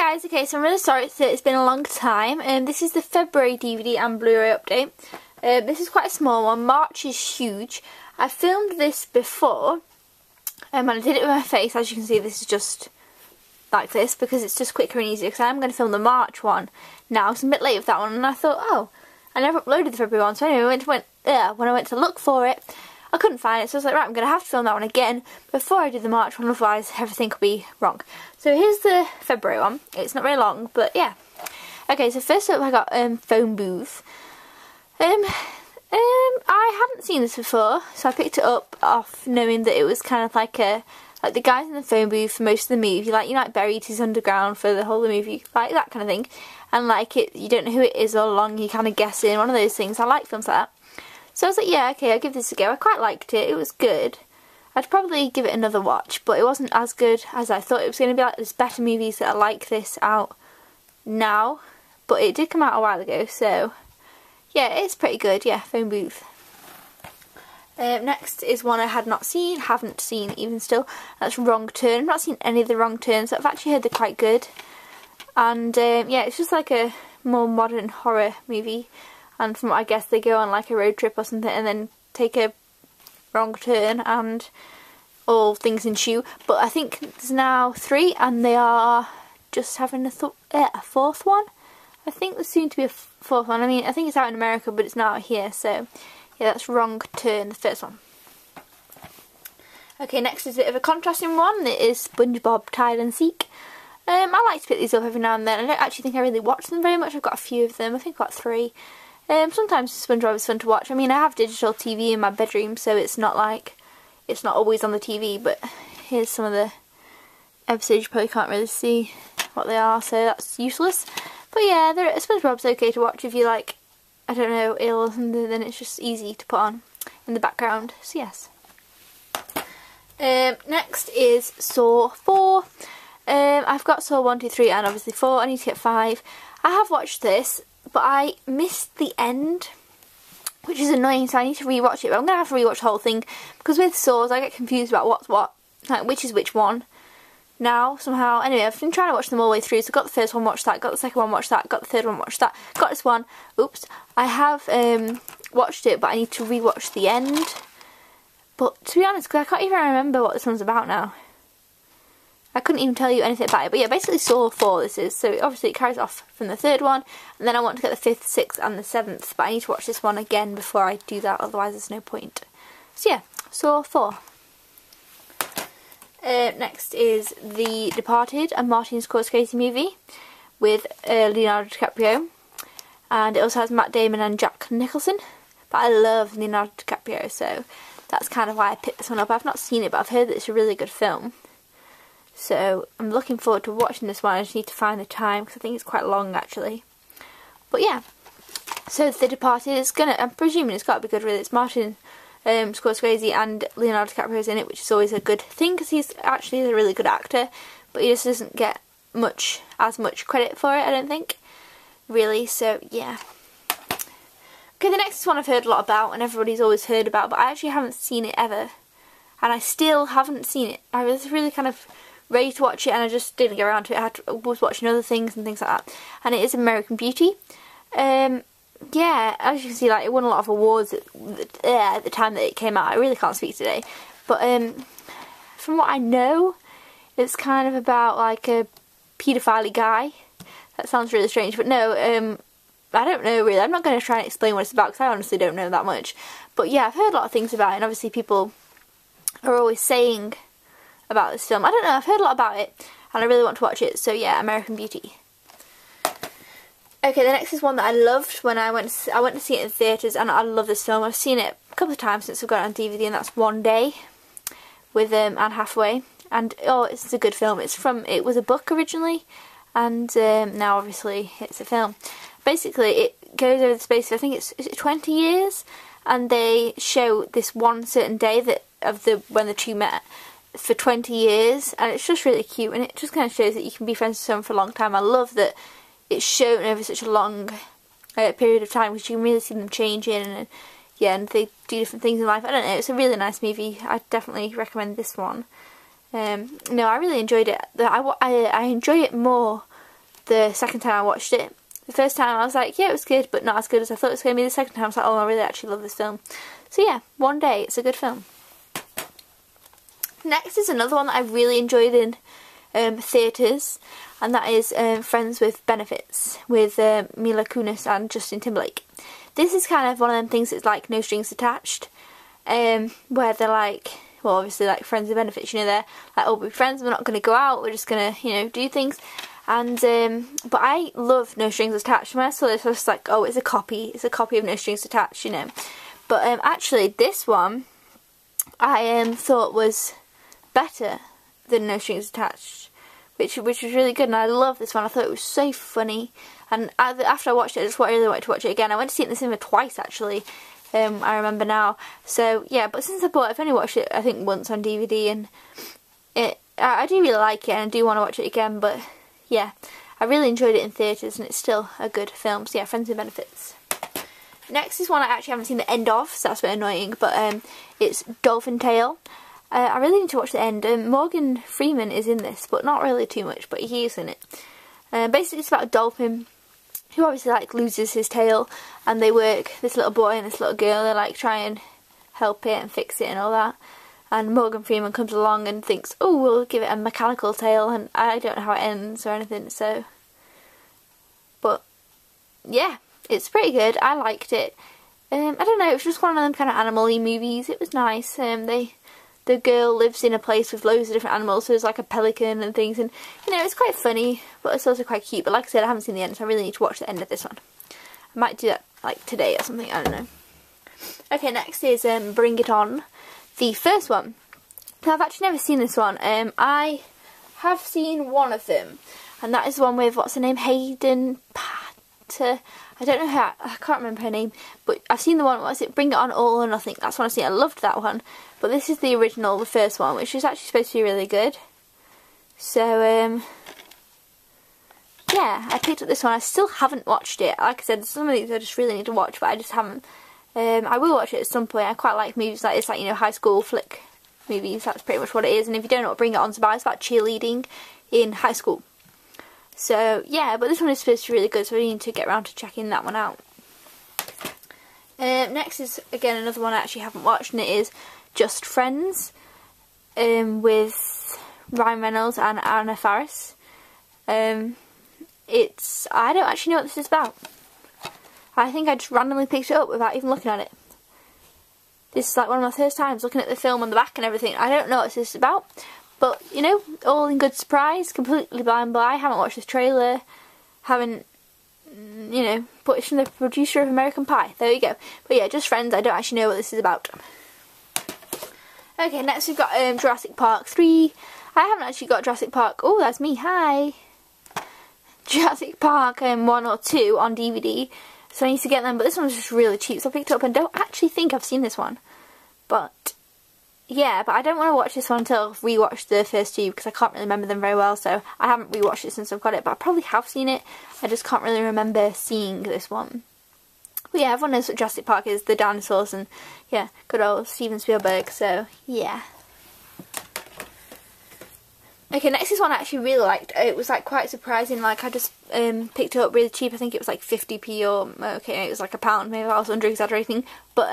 guys, okay, so I'm really sorry that it's been a long time, and this is the February DVD and Blu-ray update. This is quite a small one. March is huge. I filmed this before, and I did it with my face. As you can see, this is just like this because it's just quicker and easier, because I'm going to film the March one now. So I'm a bit late with that one, and I thought, oh, I never uploaded the February one, so anyway, when I went to look for it, I couldn't find it, so I was like, right, I'm going to have to film that one again before I do the March one, otherwise everything could be wrong. So here's the February one. It's not very long, but yeah. Okay, so first up I got Phone Booth. I hadn't seen this before, so I picked it up off knowing that it was kind of like the guys in the phone booth for most of the movie, like buried his underground for the whole of the movie, like that kind of thing. And like you don't know who it is all along, you kind of guessing, one of those things. I like films like that. So I was like, yeah, okay, I'll give this a go. I quite liked it. It was good. I'd probably give it another watch, but it wasn't as good as I thought it was going to be. Like, there's better movies that are like this out now, but it did come out a while ago, so yeah, it's pretty good. Yeah, Phone Booth. Next is one I haven't seen even still. That's Wrong Turn. I've not seen any of the Wrong Turns, but I've actually heard they're quite good. And yeah, it's just like a more modern horror movie. And from what I guess, they go on like a road trip or something and then take a wrong turn and all things ensue. But I think there's now 3 and they are just having a 4th one. I think there's soon to be a 4th one. I mean, I think it's out in America, but it's not out here. So yeah, that's Wrong Turn, the first one. Okay, next is a bit of a contrasting one. It is SpongeBob Hide and Seek. I like to pick these up every now and then. I don't actually think I really watch them very much. I've got a few of them. I think I've got 3. Sometimes SpongeBob is fun to watch. I mean, I have digital TV in my bedroom, so it's not like it's not always on the TV, but here's some of the episodes. You probably can't really see what they are, so that's useless. But yeah, SpongeBob's okay to watch if you like, I don't know, ill or something, then it's just easy to put on in the background, so yes. Next is Saw 4. I've got Saw 1, 2, 3 and obviously 4. I need to get 5. I have watched this, but I missed the end, which is annoying, so I need to rewatch it. But I'm going to have to rewatch the whole thing, because with Saws I get confused about what's what, like which is which one now somehow. Anyway, I've been trying to watch them all the way through, so got the first one, watched that, got the second one, watched that, got the third one, watched that, got this one. Oops, I have watched it, but I need to rewatch the end. But to be honest, because I can't even remember what this one's about now. I couldn't even tell you anything about it, but yeah, basically Saw 4 this is, so obviously it carries off from the 3rd one, and then I want to get the 5th, 6th and the 7th, but I need to watch this one again before I do that, otherwise there's no point. So yeah, Saw 4. Next is The Departed, a Martin Scorsese movie with Leonardo DiCaprio, and it also has Matt Damon and Jack Nicholson, but I love Leonardo DiCaprio, so that's kind of why I picked this one up. I've not seen it, but I've heard that it's a really good film. So I'm looking forward to watching this one. I just need to find the time because I think it's quite long actually. But yeah, so The Departed is I'm presuming it's got to be good really. It's Martin Scorsese and Leonardo DiCaprio's in it, which is always a good thing because he's actually a really good actor, but he just doesn't get as much credit for it, I don't think, really. So yeah. Okay, the next one I've heard a lot about and everybody's always heard about, but I actually haven't seen it ever, and I still haven't seen it. I was really kind of ready to watch it and I just didn't get around to it. I was watching other things and things like that, and it is American Beauty. Yeah, as you can see, like, it won a lot of awards at the time that it came out. I really can't speak today, but from what I know, it's kind of about like a paedophile guy. That sounds really strange, but no, I don't know really. I'm not going to try and explain what it's about because I honestly don't know that much. But yeah, I've heard a lot of things about it, and obviously people are always saying about this film. I don't know, I've heard a lot about it and I really want to watch it, so yeah, American Beauty. Okay, the next is one that I loved when I went to see it in theatres, and I love this film. I've seen it a couple of times since I've got it on DVD, and that's One Day with Anne Hathaway, and oh, it's a good film. It was a book originally, and now obviously it's a film. Basically it goes over the space of, I think it's 20 years, and they show this one certain day when the two met for 20 years, and it's just really cute, and it just kind of shows that you can be friends with someone for a long time. I love that it's shown over such a long period of time, because you can really see them changing, and yeah, and they do different things in life. I don't know, it's a really nice movie. I definitely recommend this one. No, I really enjoyed it. I enjoy it more the second time I watched it. The first time I was like, yeah, it was good, but not as good as I thought it was going to be. The second time I was like, oh, I really actually love this film. So yeah, One Day, it's a good film. Next is another one that I really enjoyed in theatres, and that is Friends with Benefits, with Mila Kunis and Justin Timberlake. This is kind of one of them things that's like No Strings Attached, where they're like, well, obviously like Friends with Benefits, you know, they're like, oh, we're friends, we're not going to go out, we're just going to, you know, do things. And but I love No Strings Attached. When I saw this, I was like, oh, it's a copy of No Strings Attached, you know. But actually this one I thought was better than No Strings Attached, which was really good, and I love this one. I thought it was so funny, and after I watched it, I just really wanted to watch it again. I went to see it in the cinema twice actually, I remember now. So yeah, but since I bought it, I've only watched it I think once on DVD, and I do really like it, and I do want to watch it again. But yeah, I really enjoyed it in theatres, and it's still a good film. So yeah, Friends with Benefits. Next is one I actually haven't seen the end of, so that's a bit annoying, but it's Dolphin Tale. I really need to watch the end. Morgan Freeman is in this, but not really too much, but he is in it. Basically it's about a dolphin who obviously like loses his tail, and they work, this little boy and this little girl, they like try and help it and fix it and all that. And Morgan Freeman comes along and thinks, oh, we'll give it a mechanical tail, and I don't know how it ends or anything, so. But yeah, it's pretty good. I liked it. I don't know, it was just one of them kind of animal-y movies. It was nice. The girl lives in a place with loads of different animals, so there's like a pelican and things, and you know, it's quite funny, but it's also quite cute. But like I said, I haven't seen the end, so I really need to watch the end of this one. I might do that like today or something, I don't know. Okay, next is Bring It On, the first one. Now, I've actually never seen this one. I have seen one of them, and that is the one with, what's her name, Hayden Patter. I don't know how, I can't remember her name, but I've seen the one, what is it, Bring It On All or Nothing, that's what I've seen. I loved that one, but this is the original, the first one, which is actually supposed to be really good. So, yeah, I picked up this one. I still haven't watched it. Like I said, some of these I just really need to watch, but I just haven't. I will watch it at some point. I quite like movies like this, like, you know, high school flick movies, that's pretty much what it is. And if you don't know what Bring It On's about, it's about cheerleading in high school. So yeah, but this one is supposed to be really good, so I need to get around to checking that one out. Next is again another one I actually haven't watched, and it is Just Friends, with Ryan Reynolds and Anna Faris. I don't actually know what this is about. I think I just randomly picked it up without even looking at it. This is like one of my first times looking at the film on the back and everything. I don't know what this is about. But, you know, all in good surprise, completely blind by, haven't watched this trailer, haven't, you know, but it's from the producer of American Pie. There you go. But yeah, Just Friends, I don't actually know what this is about. Okay, next we've got Jurassic Park 3. I haven't actually got Jurassic Park, oh, that's me, hi. Jurassic Park 1 or 2 on DVD, so I need to get them, but this one's just really cheap, so I picked it up and don't actually think I've seen this one. But yeah, but I don't want to watch this one until I've rewatched the first two, because I can't really remember them very well, so I haven't rewatched it since I've got it, but I probably have seen it, I just can't really remember seeing this one. But yeah, everyone knows what Jurassic Park is, the dinosaurs, and yeah, good old Steven Spielberg, so yeah. Okay, next is one I actually really liked. It was like quite surprising, like I just picked it up really cheap. I think it was like 50p or, okay, it was like £1, maybe I was under exaggerating, but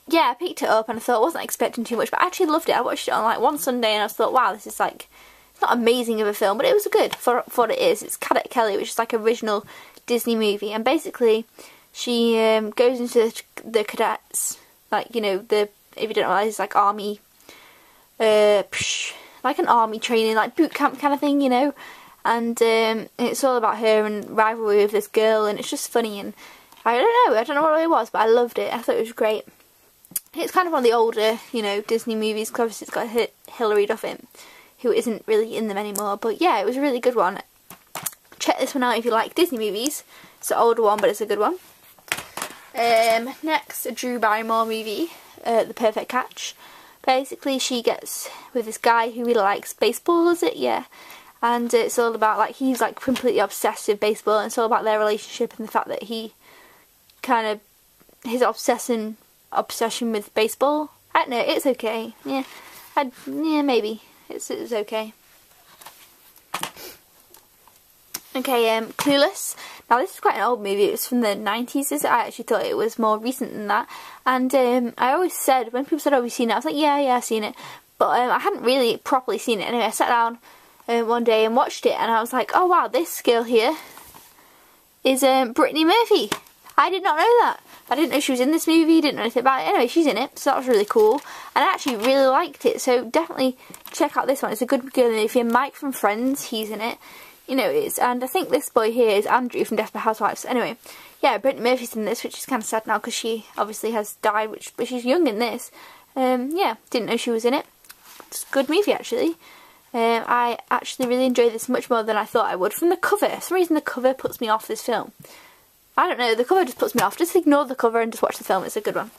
yeah, I picked it up and I thought I wasn't expecting too much, but I actually loved it. I watched it on like one Sunday and I thought, wow, this is like, it's not amazing of a film, but it was good for what it is. It's Cadet Kelly, which is like an original Disney movie, and basically she goes into the cadets, like, you know, if you don't know, it's like army, like an army training, like boot camp kind of thing, you know, and it's all about her and rivalry with this girl, and it's just funny, and I don't know what it was, but I loved it. I thought it was great. It's kind of one of the older, you know, Disney movies, because obviously it's got Hilary Duff in, who isn't really in them anymore, but yeah, it was a really good one. Check this one out if you like Disney movies. It's an older one, but it's a good one. Next, a Drew Barrymore movie, The Perfect Catch. Basically, she gets with this guy who really likes baseball, is it? Yeah. And it's all about, like, he's like completely obsessed with baseball, and it's all about their relationship and the fact that he kind of, his obsession with baseball. I don't know, it's okay. Yeah, yeah, maybe. It's okay. Okay, Clueless. Now this is quite an old movie. It was from the 90s. I actually thought it was more recent than that. And I always said, when people said, "Oh, have you seen it?" I was like, yeah, I've seen it. But I hadn't really properly seen it. Anyway, I sat down one day and watched it, and I was like, oh wow, this girl here is Brittany Murphy. I did not know that. I didn't know she was in this movie, didn't know anything about it. Anyway, she's in it, so that was really cool. And I actually really liked it, so definitely check out this one. It's a good girl movie. Mike from Friends, he's in it. You know it is. And I think this boy here is Andrew from Desperate Housewives. Anyway, yeah, Brittany Murphy's in this, which is kind of sad now because she obviously has died, but she's young in this. Yeah, didn't know she was in it. It's a good movie, actually. I actually really enjoyed this much more than I thought I would. From the cover, for some reason the cover puts me off this film. I don't know, the cover just puts me off. Just ignore the cover and just watch the film, it's a good one.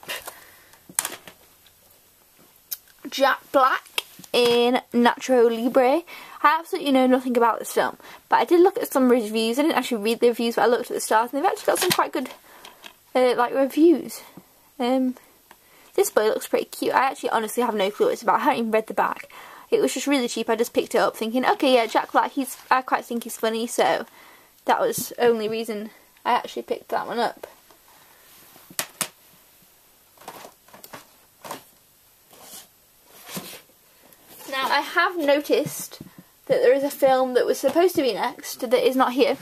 Jack Black in Nacho Libre. I absolutely know nothing about this film, but I did look at some reviews. I didn't actually read the reviews, but I looked at the stars, and they've actually got some quite good, like, reviews. This boy looks pretty cute. I actually honestly have no clue what it's about. I haven't even read the back. It was just really cheap. I just picked it up thinking, okay, yeah, Jack Black, I quite think he's funny, so that was the only reason I actually picked that one up. Now, I have noticed that there is a film that was supposed to be next that is not here.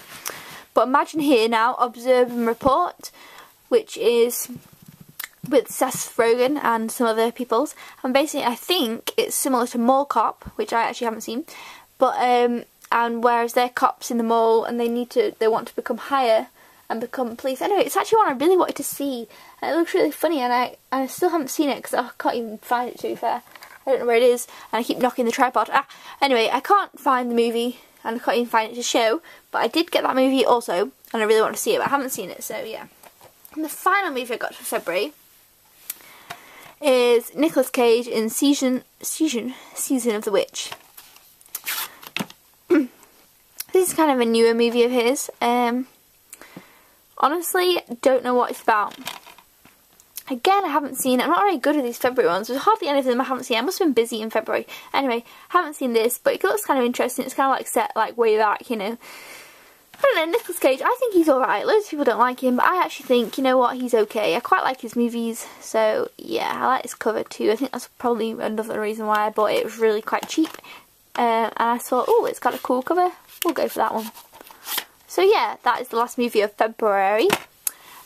But imagine here now, Observe and Report, which is with Seth Rogen and some other peoples. And basically, I think it's similar to Mall Cop, which I actually haven't seen. But and whereas they're cops in the mall and they want to become higher and become police. Anyway, it's actually one I really wanted to see. And it looks really funny, and I still haven't seen it because I can't even find it, to be fair. I don't know where it is, and I keep knocking the tripod. Anyway, I can't find the movie, and I can't even find it to show, but I did get that movie also, and I really want to see it, but I haven't seen it, so yeah. And the final movie I got for February is Nicolas Cage in Season of the Witch. This is kind of a newer movie of his. Honestly, don't know what it's about. Again, I haven't seen it. I'm not very good at these February ones. There's hardly any of them I haven't seen. I must have been busy in February. Anyway, haven't seen this, but it looks kind of interesting. It's kind of like set like way back, you know. I don't know, Nicolas Cage, I think he's alright. Loads of people don't like him, but I actually think, you know what, he's okay. I quite like his movies, so yeah, I like his cover too. I think that's probably another reason why I bought it. It was really quite cheap. And I thought, oh, it's got a cool cover. We'll go for that one. So yeah, that is the last movie of February.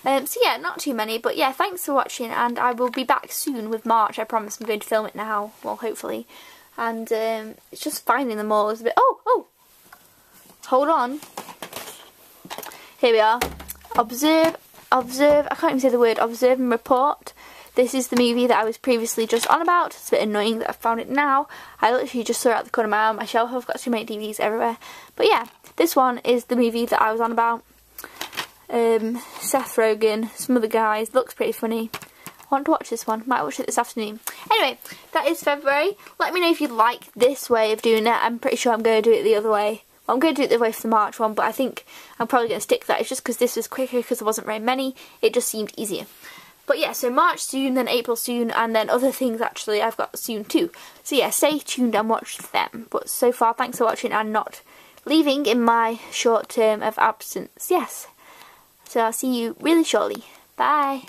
So yeah, not too many, but yeah, thanks for watching, and I will be back soon with March. I promise. I'm going to film it now, well, hopefully. And it's just finding them all is a bit... Oh! Hold on. Here we are. Observe, I can't even say the word, Observe and Report. This is the movie that I was previously just on about. It's a bit annoying that I found it now. I literally just saw it out the corner of my eye on my shelf. I've got too many DVDs everywhere. But yeah, this one is the movie that I was on about. Seth Rogen, some other guys, looks pretty funny. I want to watch this one, might watch it this afternoon. Anyway, that is February. Let me know if you like this way of doing it. I'm pretty sure I'm going to do it the other way. Well, I'm going to do it the way for the March one, but I think I'm probably going to stick to that. It's just because this was quicker, because there wasn't very many. It just seemed easier. But yeah, so March soon, then April soon, and then other things actually I've got soon too. So yeah, stay tuned and watch them. But so far, thanks for watching and not leaving in my short term of absence. Yes. So I'll see you really shortly. Bye.